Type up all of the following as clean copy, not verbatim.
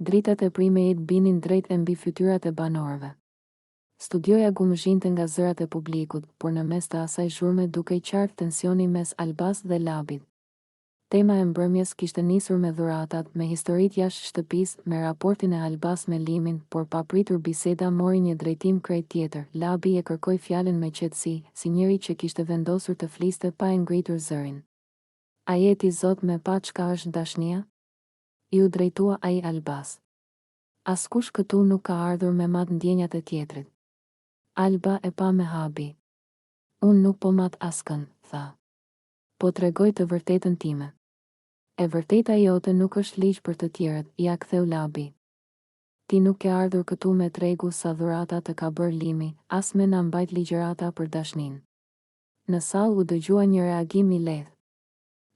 Dritat e primejit binin drejt e mbi fytyrat e banorëve. Studioja gumëzhinte nga zërat e publikut, por në mes të asaj zhurme duke i qartë tensioni mes Albas dhe Labit. Tema e mbrëmjes kishte nisur me dhuratat, me historitë jashtë shtëpisë, me raportin e Albas me Limin, por papritur biseda mori një drejtim krejt tjetër. Labi e kërkoi fjalën me qetësi, si njëri që kishte vendosur të fliste pa e ngritur zërin. A jeti Zot me pa çka është dashnia? Iu drejtua ai Albas. Askush këtu nuk ka ardhur me mat ndjenjat e tjetrit. Alba e pa me habi. Unë nuk po mat askën, tha. Po tregoj të vërtetën time. E vërteta jote nuk është ligj për të tjerët, ja ktheu Labi. Ti nuk ke ardhur këtu me tregu sa dhurata të ka bërë Limi, as me na mbajt ligjërata për dashnin. Në sallë u dëgjua një reagim i lehtë.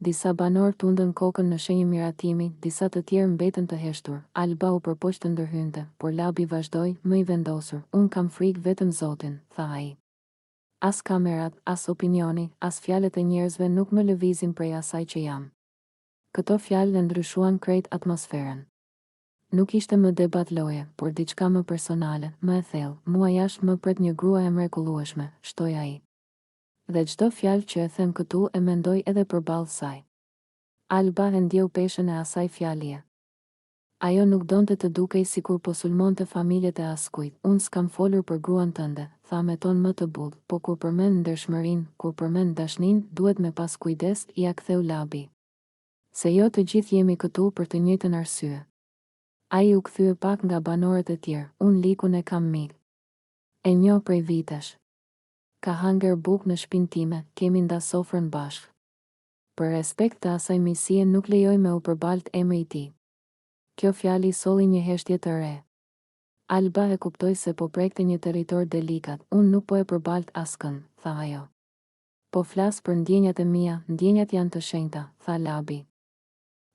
Disa banor tundën kokën në shenjë miratimi, disa të tjerë mbetën të heshtur. Alba u përpoq të ndërhynte, por Labi vazhdoi, më i vendosur. Unë kam frikë vetëm Zotin, tha ai. As kamerat, as opinioni, as fjalët e njerëzve nuk më lëvizin prej asaj që jam. Këto fjalë e ndryshuan krejt atmosferën. Nuk ishte më debat loje, por diçka më personale, më e thellë. Mua jashtë më pret një grua e mrekullueshme, shtoi ai. Dhe çdo fjalë që e them këtu e mendoj edhe përballë saj. Alba e ndjeu peshën e asaj fjalie. Ajo nuk donte të dukej sikur po sulmonte familjet e askujt. Unë s'kam folur për gruan tënde, tha me ton më të butë, po kur përmend ndershmërinë, kur përmend dashnin, duhet me pas kujdes, ja ktheu Labi. Se jo të gjithë jemi këtu për të njëjtën arsye. Ai u kthye pak nga banorët e tjerë. Unë Likun e kam mik. E njoh prej vitesh. Ka hanger bukë në shtëpinë time, kemi nda sofrën bashkë. Për respekt të asaj misie nuk lejoj me u përbalt emri i tij. Kjo fjali solli një heshtje të re. Alba e kuptoi se po prekte një territor delikat. Unë nuk po e përbalt askën, tha ajo. Po flas për ndjenjat e mia, ndjenjat janë të shenjta, tha Labi.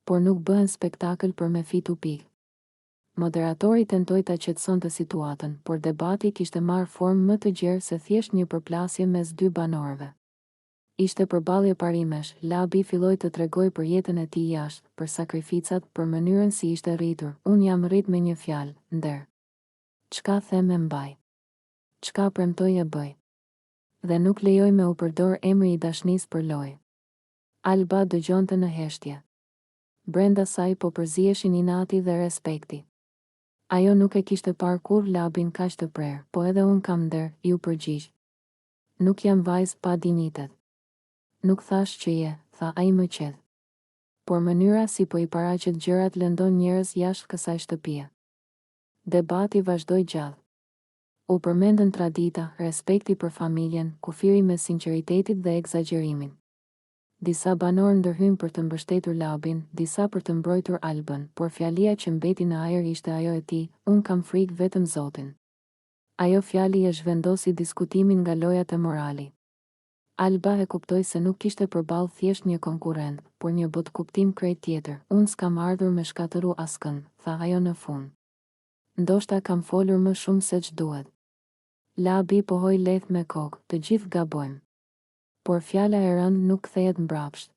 Por nuk bëhen spektakël për me fitu pikë. Moderatori tentoi ta qetësonte situatën, por debati kishte marrë formë më të gjerë se thjesht një përplasje mes dy banorëve. Ishte përballje parimesh. Labi filloi të tregoj për jetën e tij jashtë, për sakrificat, për mënyrën si ishte rritur. Unë jam rrit me një fjalë, nder. Çka them e mbaj. Çka premtoj e bëj. Dhe nuk lejoj me u përdor emri i dashnisë për lojë. Alba dëgjonte në heshtje. Brenda saj po përziheshin inati dhe respekti. Ajo nuk e kishte parë kur Labin kaq të prerë, po edhe unë kam nder, ju përgjigj. Nuk jam vajzë pa dinitet. Nuk thash që je, tha ai më qetë. Por mënyra si po i paraqet gjërat lëndon njerëz jashtë kësaj shtëpie. Debati vazhdoi gjallë. U përmendën tradita, respekti për familjen, kufiri me sinqeritetit dhe egzagerimin. Disa banor ndërhyn për të mbështetur Labin, disa për të mbrojtur Albën, por fjalia që mbeti në ajër ishte ajo e tij, unë kam frikë vetëm Zotin. Ajo fjali e zhvendosi diskutimin nga lojat e morali. Alba e kuptoi se nuk kishte përballë thjesht një konkurrent, por një botkuptim krejt tjetër. Unë s'kam ardhur me shkatëru askën, tha ajo në fund. Ndoshta kam folur më shumë se ç'duhet. Labi pohoi lehtë me kokë, të gjithë gabojmë. Por fjala e rënë nuk kthehet mbrapsht.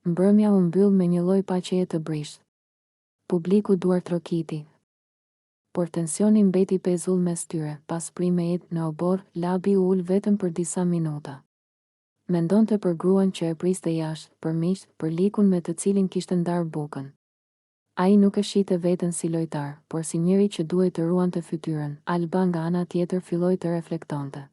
Mbrëmja u mbyll me një lloj paqeje të brisht. Publiku duar trokiti. Por tensioni mbeti pezull mes tyre. Pas primejit në obor, Labi u ul vetëm për disa minuta. Mendonte për gruan që e priste jashtë, për miqt, për Likun me të cilin kishte ndarë bukën. Ai nuk e shite veten si lojtar, por si njëri që duhet të ruante fytyrën. Alba nga ana tjetër filloi të reflektonte.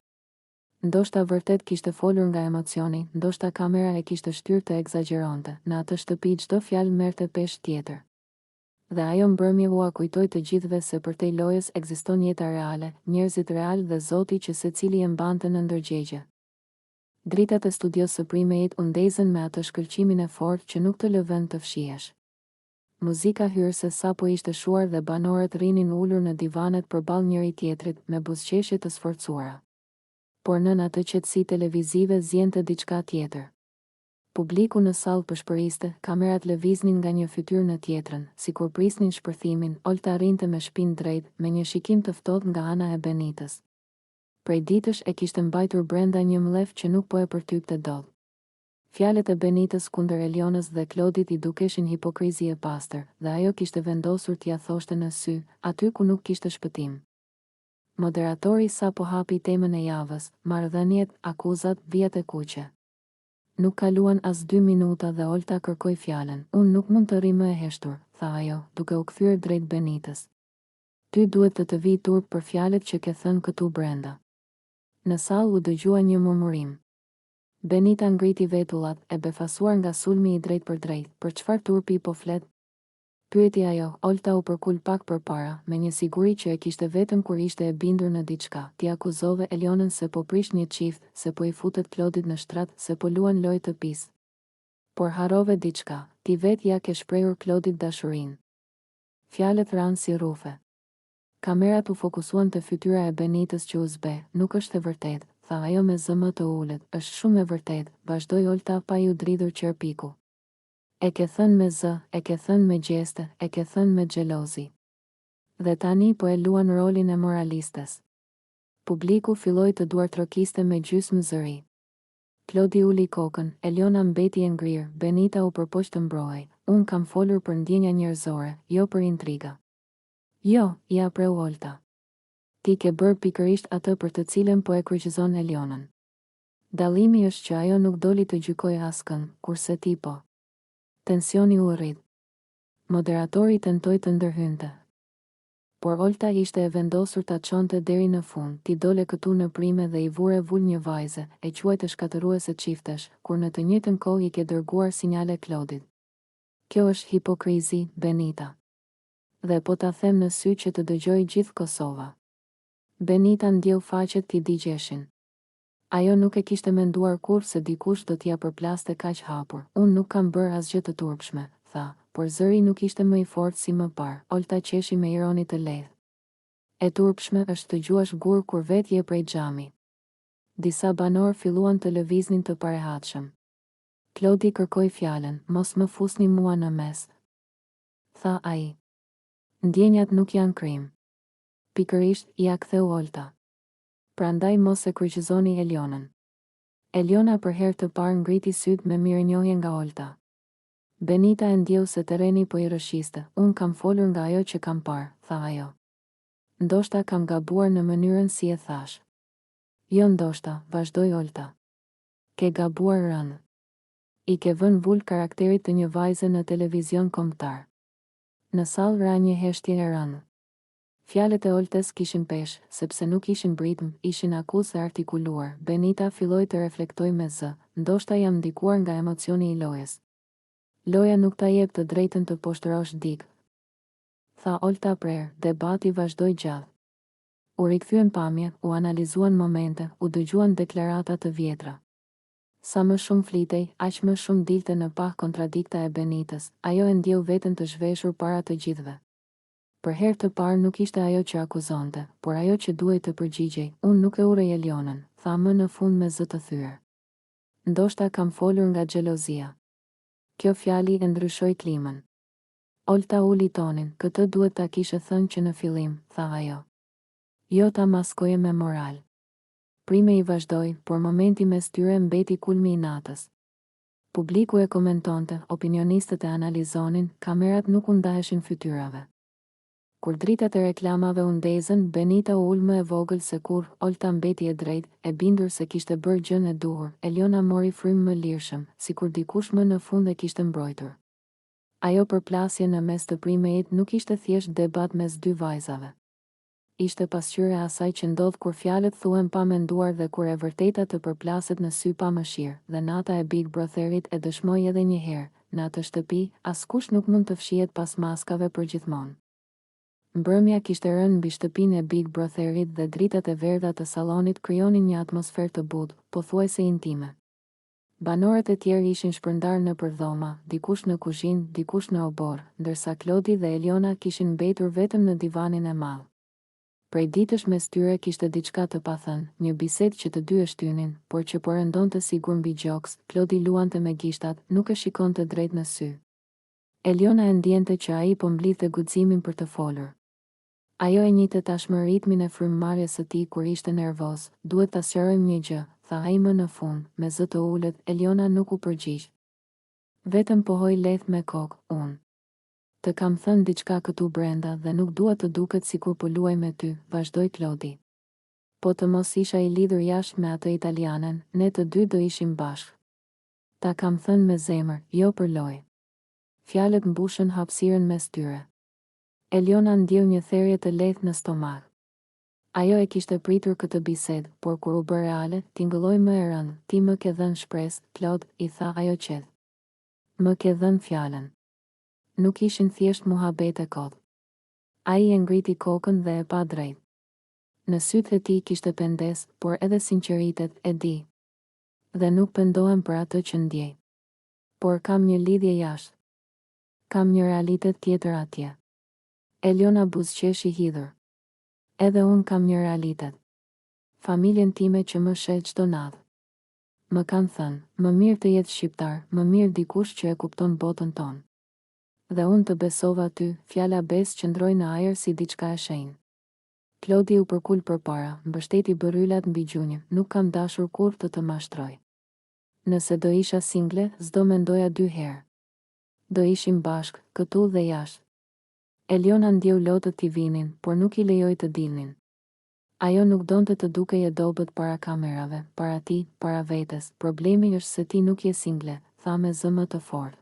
Ndoshta vërtet kishte folur nga emocioni, ndoshta kamera e kishte shtyrë të egzageronte. Në atë shtëpi çdo fjalë merrte peshë tjetër. Dhe ajo mbrëmje u kujtoi të gjithëve se përtej lojës ekziston jeta reale, njerëzit real dhe Zoti që secili e mbante në ndërgjegje. Dritat e studios së primejit u ndezën me atë shkëlqimin e fortë që nuk të lëvën të fshihesh. Muzika hyrëse sapo ishte shuar dhe banorët rinin ulur në divanet përballë njëri tjetrit me buzëqeshje të sforcuara. Por nën atë qetësi televizive zjente diçka tjetër. Publiku në sallë pëshpëriste, kamerat lëviznin nga një fytyrë në tjetrën, sikur prisnin shpërthimin. Olta rrinte me shpinë drejt, me një shikim të ftohtë nga ana e Benitës. Prej ditësh e kishte mbajtur brenda një mllef që nuk po e përtypte dot. Fjalët e Benitës kundër Elionës dhe Klodit i dukeshin hipokrizi e pastër, dhe ajo kishte vendosur t'ia thoshte në sy, aty ku nuk kishte shpëtim. Moderatori sa po hapi temën e javës, marrëdhëniet, akuzat, vijat e kuqe. Nuk kaluan as 2 minuta dhe Olta kërkoi fjalën. Unë nuk mund të rri më e heshtur, tha ajo, duke u kthyer drejt Benitës. Ty duhet të vi turp për fjalët që ke thënë këtu brenda. Në sallë u dëgjua një murmurim. Benita ngriti vetullat, e befasuar nga sulmi i drejt për drejt. Për çfarë turpi po flet? Pyeti ajo. Olta u përkul pak përpara, me një siguri që e kishte vetëm kur ishte e bindur në diçka. Ti akuzove Elionën se po prish një çift, se po i futet Klodit në shtrat, se po luan lojë të pis. Por harrove diçka, ti vetë ja ke shprehur Klodit dashurinë. Fjalët ranë si rrufe. Kamerat u fokusuan te fytyra e Benitës që u zbe. Nuk është e vërtetë, tha ajo me zëmë të ulët. Është shumë e vërtetë, vazhdoi Olta pa ju dridhur qerpiku. E ke thënë me zë, e ke thënë me gjeste, e ke thënë me xhelozi. Dhe tani po e luan rolin e moralistes. Publiku filloi të duartrokiste me gjysmë zëri. Klodi uli kokën, Eliona mbeti e ngrirë, Benita u përpoq të mbrojë. Unë kam folur për ndjenja njerëzore, jo për intriga. Jo, ja preu Olta. Ti ke bërë pikërisht atë për të cilën po e kryqëzon Elionën. Dallimi është që ajo nuk doli të gjykojë askën, kurse ti po. Tensioni u rrit. Moderatori tentoi të ndërhynte. Por Olta ishte e vendosur ta çonte deri në fund. Ti dole këtu në prime dhe i vure vul një vajze, e quajtë shkatëruese çiftesh, kur në të njëjtën kohë i ke dërguar sinjale Klodit. Kjo është hipokrizi, Benita. Dhe po ta them në sy që të dëgjoj gjithë Kosova. Benita ndjeu faqet t'i digjeshin. Ajo nuk e kishte menduar kurrë se dikush do t'ia përplaste kaq hapur. Unë nuk kam bërë asgjë të turpshme, tha, por zëri nuk ishte më i fortë si më parë. Olta qeshi me ironi të lehtë. E turpshme është të gjuash gur kur vetë je prej xhami. Disa banor filluan të lëviznin të parehatshëm. Klodi kërkoi fjalën, mos më fusni mua në mes, tha ai. Ndjenjat nuk janë krim. Pikërisht, ja ktheu Olta. Prandaj mos e kryqëzoni Elionën. Eliona për herë të parë ngriti syt me mirënjohje nga Olta. Benita e ndjeu se terreni po i rrëshiste. Unë kam folur nga ajo që kam parë, tha ajo. Ndoshta kam gabuar në mënyrën si e thash. Jo ndoshta, vazhdoi Olta. Ke gabuar rënd. I ke vënë vul karakterit të një vajze në televizion kombëtar. Në sallë ra një heshtje e rënd. Fjalët e Oltës kishin peshë, sepse nuk ishin britëm, ishin akuzë e artikuluar. Benita filloi të reflektoj me zë, ndoshta jam ndikuar nga emocioni i lojës. Loja nuk ta jep të drejtën të poshtërosh dikë, tha Olta prerë. Debati vazhdoi gjallë. U rikthyen pamje, u analizuan momente, u dëgjuan deklarata të vjetra. Sa më shumë flitej, aq më shumë dilte në pah kontradikta e Benitës. Ajo e ndjeu veten të zhveshur para të gjithëve. Për herë të parë nuk ishte ajo që akuzonte, por ajo që duhej të përgjigjej. Unë nuk e urrej Elionën, tha më në fund me zë të thyer. Ndoshta kam folur nga xhelozia. Kjo fjali e ndryshoi klimën. Olta uli tonin, këtë duhet ta kishe thënë që në fillim, tha ajo. Jo ta maskoje me moral. Prime i vazhdoi, por momenti mes tyre mbeti kulmi i natës. Publiku e komentonte, opinionistët e analizonin, kamerat nuk u ndaheshin fytyrave. Kur dritat e reklamave u ndezën, Benita u ul më e vogël se kurrë. Olta mbeti e drejtë, e bindur se kishte bërë gjën e duhur. Eliona mori frym më lirshëm, sikur dikush më në fund e kishte mbrojtur. Ajo përplasje në mes të primejit nuk ishte thjesht debat mes dy vajzave. Ishte pasqyrë e asaj që ndodh kur fjalët thuhen pa menduar dhe kur e vërteta të përplaset në sy pa mëshirë. Dhe nata e Big Brotherit e dëshmoi edhe një herë, në atë shtëpi, askush nuk mund të fshihet pas maskave përgjithmonë. Mbrëmja kishte rënë mbi shtëpinë e Big Brotherit dhe dritat e verdha të sallonit krijonin një atmosferë të butë, pothuajse intime. Banorët e tjerë ishin shpërndarë nëpër dhoma, dikush në kuzhinë, dikush në obor, ndërsa Klodi dhe Eliona kishin mbetur vetëm në divanin e madh. Prej ditësh mes tyre kishte diçka të pathënë, një bisedë që të dy e shtynin, por që po rëndonte sigur mbi gjoks. Klodi luante me gishtat, nuk e shikonte drejt në sy. Eliona e ndjente që ai po mblidhte guximin për të folur. Ajo e njihte tashmë ritmin e frymëmarrjes së tij kur ishte nervoz. Duhet ta sqarojmë një gjë, tha ai më në fund, me zë të ulët. Eliona nuk u përgjigj. Vetëm pohoj lehtë me kokë, unë. Të kam thënë diçka këtu brenda dhe nuk dua të duket sikur po luaj me ty, vazhdoi Klodi. Po të mos isha i lidhur jashtë me atë italianen, ne të dy do ishim bashkë. Ta kam thënë me zemër, jo për lojë. Fjalët mbushën hapësirën mes tyre. Eliona ndjeu një therrje të lehtë në stomak. Ajo e kishte pritur këtë bisedë, por kur u bë reale, tingëlloi më e rëndë. Ti më ke dhënë shpresë, Klod, i tha ajo qetë. Më ke dhënë fjalën. Nuk ishin thjesht muhabete kot. Ai e ngriti kokën dhe e pa drejt. Në sytë e tij kishte pendes, por edhe sinqeritet, e di. Dhe nuk pendohem për atë që ndjej. Por kam një lidhje jashtë. Kam një realitet tjetër atje. Eliona buzëqesh i hidhur. Edhe unë kam një realitet. Familjen time që më sheh çdo natë. Më kanë thënë, më mirë të jetë shqiptar, më mirë dikush që e kupton botën tonë. Dhe unë të besova ty, fjala besë qëndroi në ajër si diçka e shenjtë. Klodi u përkul përpara, mbështeti bëryllat mbi gjunjë, nuk kam dashur kur të mashtroj. Nëse do isha single, s'do mendoja 2 herë. Do ishim bashkë, këtu dhe jashtë. Eliona ndjeu lotët t'i vinin, por nuk i lejoi të dilnin. Ajo nuk donte të dukej e dobët para kamerave, para ti, para vetes. Problemi është se ti nuk je single, tha me zë më të fortë.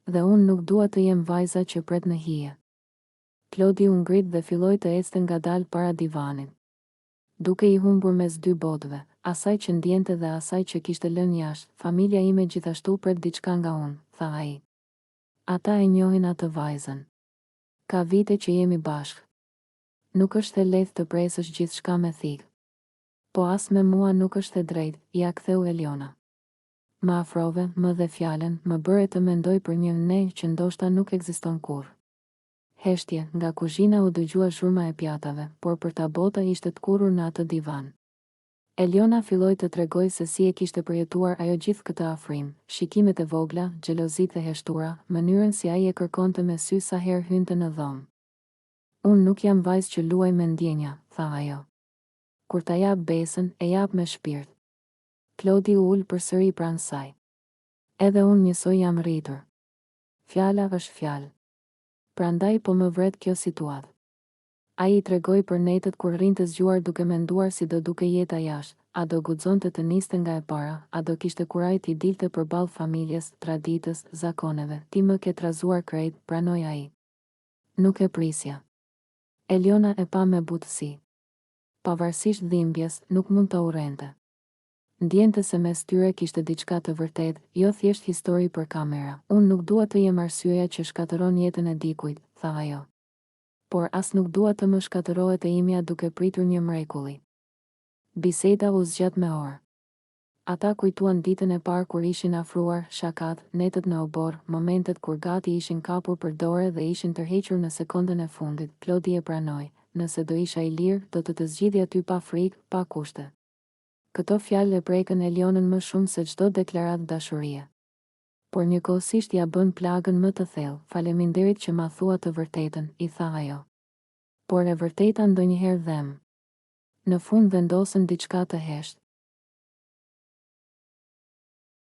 Dhe unë nuk dua të jem vajza që pret në hije. Klodi u ngrit dhe filloi të ecte ngadalë para divanit. Duke i humbur mes 2 botëve, asaj që ndjente dhe asaj që kishte lënë jashtë, familja ime gjithashtu pret diçka nga unë, tha ai. Ata e njohin atë vajzën. Ka vite që jemi bashkë. Nuk është e lehtë të presësh gjithçka me thikë. Po as me mua nuk është e drejtë, ja ktheu Eliona. Më afrove, më dhe fjalën, më bëre të mendoj për një ne që ndoshta nuk ekziston kurrë. Heshtje, nga kuzhina u dëgjua zhurma e pjatave, por për ta bota ishte të kurrur në atë divan. Eliona filloi të tregoj se si e kishte përjetuar ajo gjithë këtë afrim, shikimet e vogla, xhelozitë e heshtura, mënyrën si ai e kërkonte me sy sa herë hynte në dhomë. Unë nuk jam vajzë që luaj me ndjenja, tha ajo. Kur ta jap besën, e jap me shpirt. Klodi u ul përsëri pranë saj. Edhe unë njësoj jam rritur. Fjala është fjalë. Prandaj po më vret kjo situatë. Ai i tregoi për netët kur rrinte zgjuar duke menduar si do duke jeta jashtë, a do guxonte të niste nga e para, a do kishte kuraj t'i dilte përballë familjes, traditës, zakoneve. Ti më ke trazuar krejt, pranoi ai. Nuk e prisja. Eliona e pa me butësi. Pavarësisht dhimbjes, nuk mund të urrente. Ndjente se mes tyre kishte diçka të vërtetë, jo thjesht histori për kamera. Unë nuk dua të jem arsyeja që shkatëron jetën e dikujt, tha ajo. Por as nuk dua të më shkatërohet e imja duke pritur një mrekulli. Biseda u zgjat me orë. Ata kujtuan ditën e parë kur ishin afruar, shakat, netët në obor, momentet kur gati ishin kapur për dorë dhe ishin tërhequr në sekondën e fundit. Klodi e pranoi, nëse do isha i lirë, do të zgjidhja ty pa frikë, pa kushte. Këto fjalë e prekën Elionën më shumë se çdo deklaratë dashurie. Por njëkohësisht ja bën plagën më të thellë. Faleminderit që ma thua të vërtetën, i tha ajo. Por e vërteta ndonjëherë dhem. Në fund vendosën diçka të heshtë.